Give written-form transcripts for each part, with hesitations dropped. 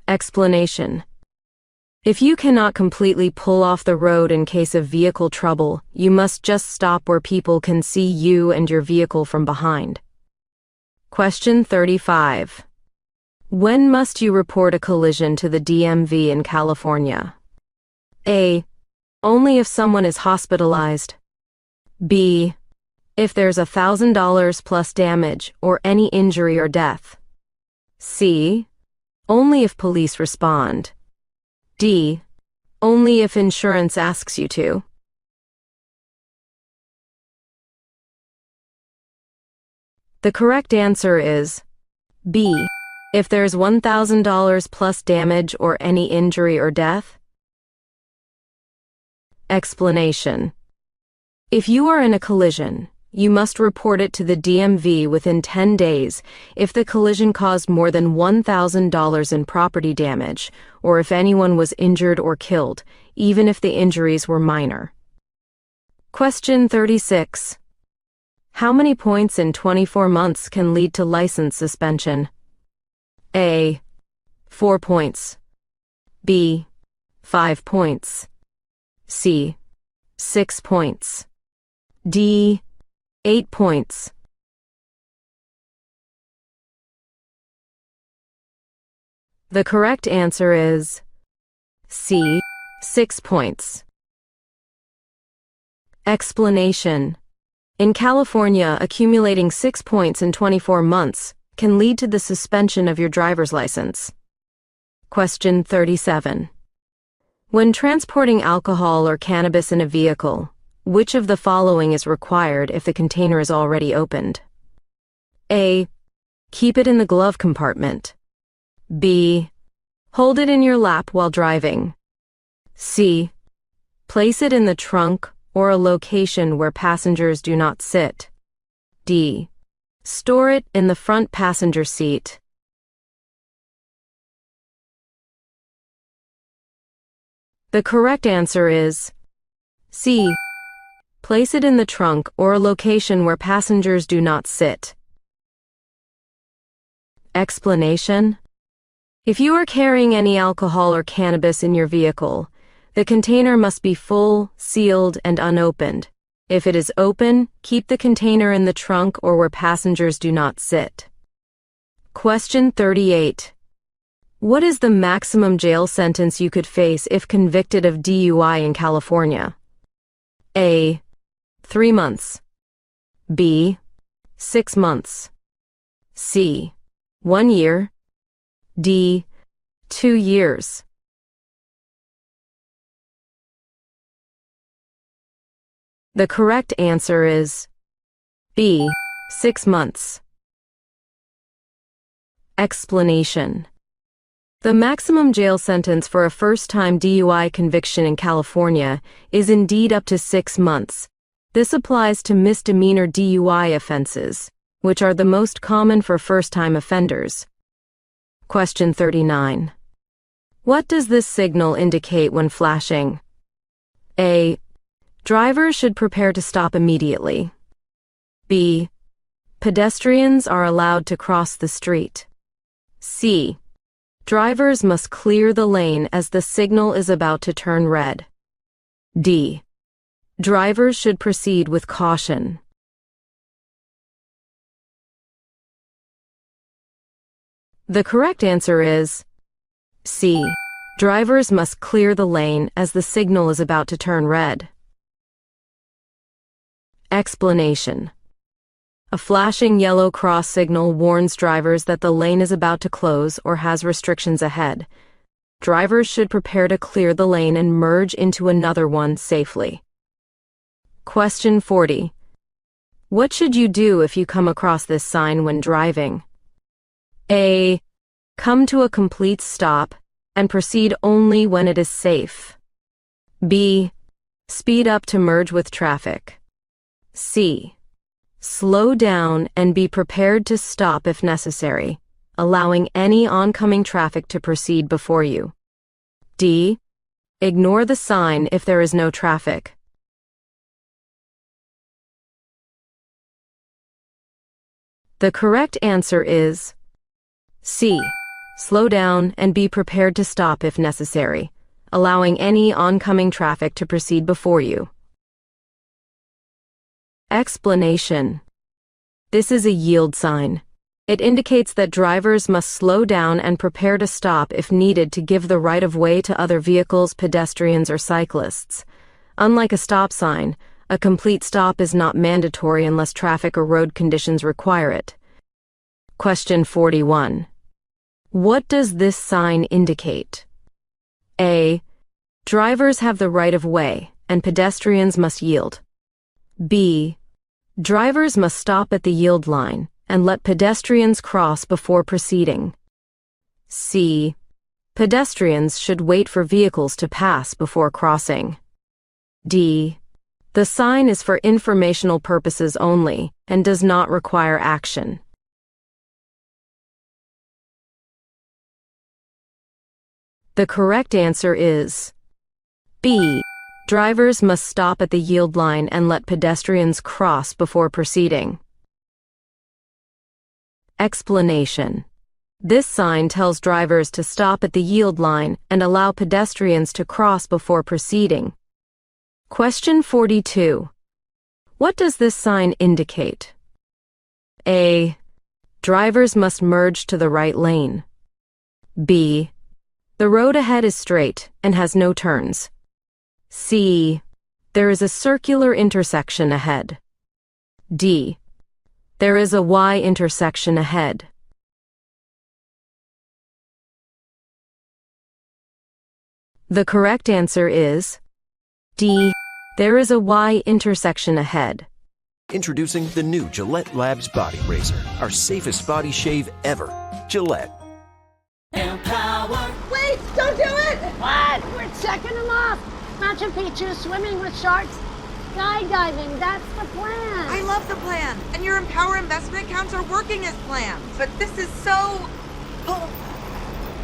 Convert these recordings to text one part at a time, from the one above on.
Explanation. If you cannot completely pull off the road in case of vehicle trouble, you must just stop where people can see you and your vehicle from behind. Question 35. When must you report a collision to the DMV in California? A. Only if someone is hospitalized. B. If there's $1,000 plus damage or any injury or death. C. Only if police respond. D. Only if insurance asks you to. The correct answer is B. If there's $1,000 plus damage or any injury or death. Explanation. If you are in a collision, you must report it to the DMV within 10 days if the collision caused more than $1,000 in property damage, or if anyone was injured or killed, even if the injuries were minor. Question 36. How many points in 24 months can lead to license suspension? A. 4 points. B. 5 points. C. 6 points. D. 8 points. The correct answer is C. 6 points. Explanation. In California, accumulating 6 points in 24 months can lead to the suspension of your driver's license. Question 37. When transporting alcohol or cannabis in a vehicle, which of the following is required if the container is already opened? A. Keep it in the glove compartment. B. Hold it in your lap while driving. C. Place it in the trunk or a location where passengers do not sit. D. Store it in the front passenger seat. The correct answer is C. Place it in the trunk or a location where passengers do not sit. Explanation. If you are carrying any alcohol or cannabis in your vehicle, the container must be full, sealed, and unopened. If it is open, keep the container in the trunk or where passengers do not sit. Question 38. What is the maximum jail sentence you could face if convicted of DUI in California? A. 3 months. B. 6 months. C. 1 year. D. 2 years. The correct answer is B. 6 months. Explanation. The maximum jail sentence for a first-time DUI conviction in California is indeed up to 6 months. This applies to misdemeanor DUI offenses, which are the most common for first-time offenders. Question 39. What does this signal indicate when flashing? A. Drivers should prepare to stop immediately. B. Pedestrians are allowed to cross the street. C. Drivers must clear the lane as the signal is about to turn red. D. Drivers should proceed with caution. The correct answer is C. Drivers must clear the lane as the signal is about to turn red. Explanation. A flashing yellow cross signal warns drivers that the lane is about to close or has restrictions ahead. Drivers should prepare to clear the lane and merge into another one safely. Question 40. What should you do if you come across this sign when driving? A. Come to a complete stop and proceed only when it is safe. B. Speed up to merge with traffic. C. Slow down and be prepared to stop if necessary, allowing any oncoming traffic to proceed before you. D. Ignore the sign if there is no traffic. The correct answer is C. Slow down and be prepared to stop if necessary, allowing any oncoming traffic to proceed before you. Explanation. This is a yield sign. It indicates that drivers must slow down and prepare to stop if needed to give the right of way to other vehicles, pedestrians, or cyclists. Unlike a stop sign, a complete stop is not mandatory unless traffic or road conditions require it. Question 41. What does this sign indicate? A. Drivers have the right of way, and pedestrians must yield. B. Drivers must stop at the yield line and let pedestrians cross before proceeding. C. Pedestrians should wait for vehicles to pass before crossing. D. The sign is for informational purposes only and does not require action. The correct answer is B. Drivers must stop at the yield line and let pedestrians cross before proceeding. Explanation. This sign tells drivers to stop at the yield line and allow pedestrians to cross before proceeding. Question 42. What does this sign indicate? A. Drivers must merge to the right lane. B. The road ahead is straight and has no turns. C. There is a circular intersection ahead. D. There is a Y intersection ahead. The correct answer is D. There is a Y intersection ahead. Introducing the new Gillette Labs Body Razor, our safest body shave ever. Gillette. Empower. Wait, don't do it! What? We're checking them off. Machu Picchu, swimming with sharks, skydiving, that's the plan. I love the plan, and your Empower investment accounts are working as planned. But this is so...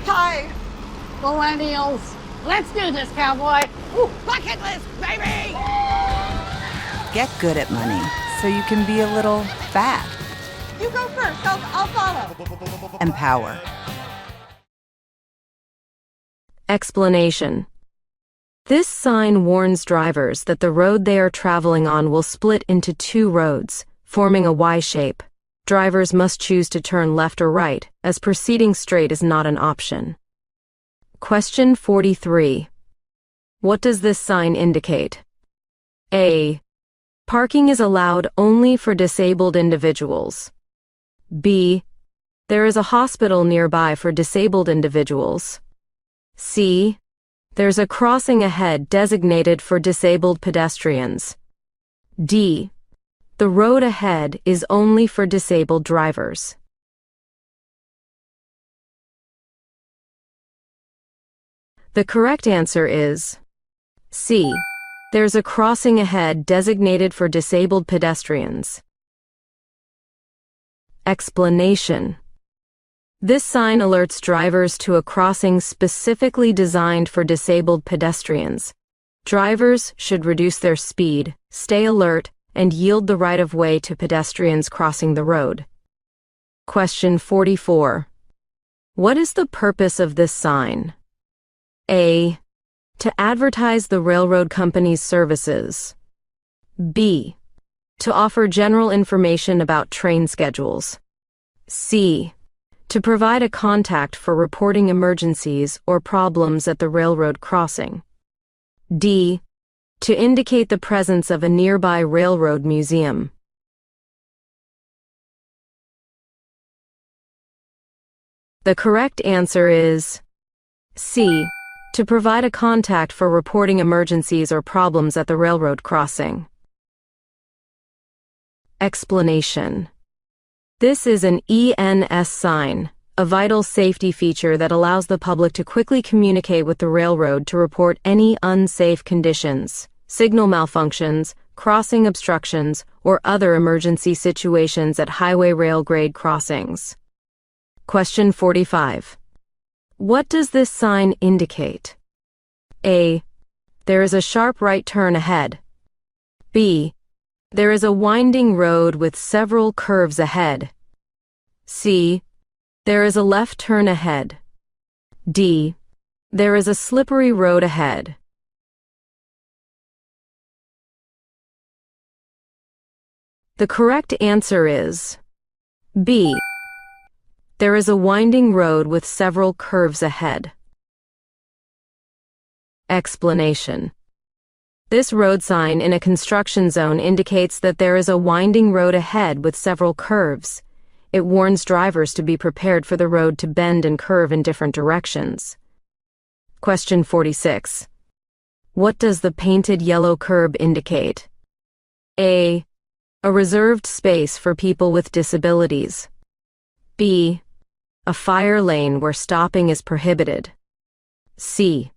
high. Millennials. Let's do this, cowboy. Ooh, bucket list, baby! Get good at money so you can be a little bad. You go first, I'll follow. Empower. Explanation. This sign warns drivers that the road they are traveling on will split into two roads, forming a Y shape. Drivers must choose to turn left or right, as proceeding straight is not an option. Question 43. What does this sign indicate? A. Parking is allowed only for disabled individuals. B. There is a hospital nearby for disabled individuals. C. There's a crossing ahead designated for disabled pedestrians. D. The road ahead is only for disabled drivers. The correct answer is C. There's a crossing ahead designated for disabled pedestrians. Explanation. This sign alerts drivers to a crossing specifically designed for disabled pedestrians. Drivers should reduce their speed, stay alert, and yield the right of way to pedestrians crossing the road. Question 44. What is the purpose of this sign? A. To advertise the railroad company's services. B. To offer general information about train schedules. C. To provide a contact for reporting emergencies or problems at the railroad crossing. D. To indicate the presence of a nearby railroad museum. The correct answer is C. To provide a contact for reporting emergencies or problems at the railroad crossing. Explanation. This is an ENS sign, a vital safety feature that allows the public to quickly communicate with the railroad to report any unsafe conditions, signal malfunctions, crossing obstructions, or other emergency situations at highway rail grade crossings. Question 45. What does this sign indicate? A. There is a sharp right turn ahead. B. There is a winding road with several curves ahead. C. There is a left turn ahead. D. There is a slippery road ahead. The correct answer is B. There is a winding road with several curves ahead. Explanation. This road sign in a construction zone indicates that there is a winding road ahead with several curves. It warns drivers to be prepared for the road to bend and curve in different directions. Question 46. What does the painted yellow curb indicate? A. A reserved space for people with disabilities. B. A fire lane where stopping is prohibited. C.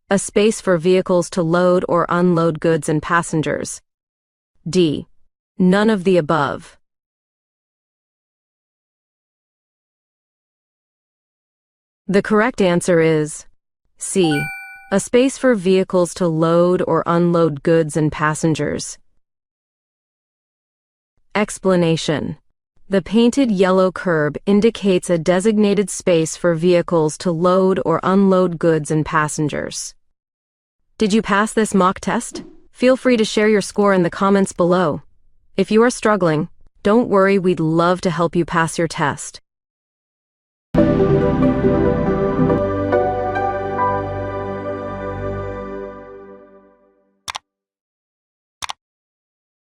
A space for vehicles to load or unload goods and passengers. D. None of the above. The correct answer is C. A space for vehicles to load or unload goods and passengers. Explanation. The painted yellow curb indicates a designated space for vehicles to load or unload goods and passengers. Did you pass this mock test? Feel free to share your score in the comments below. If you are struggling, don't worry, we'd love to help you pass your test.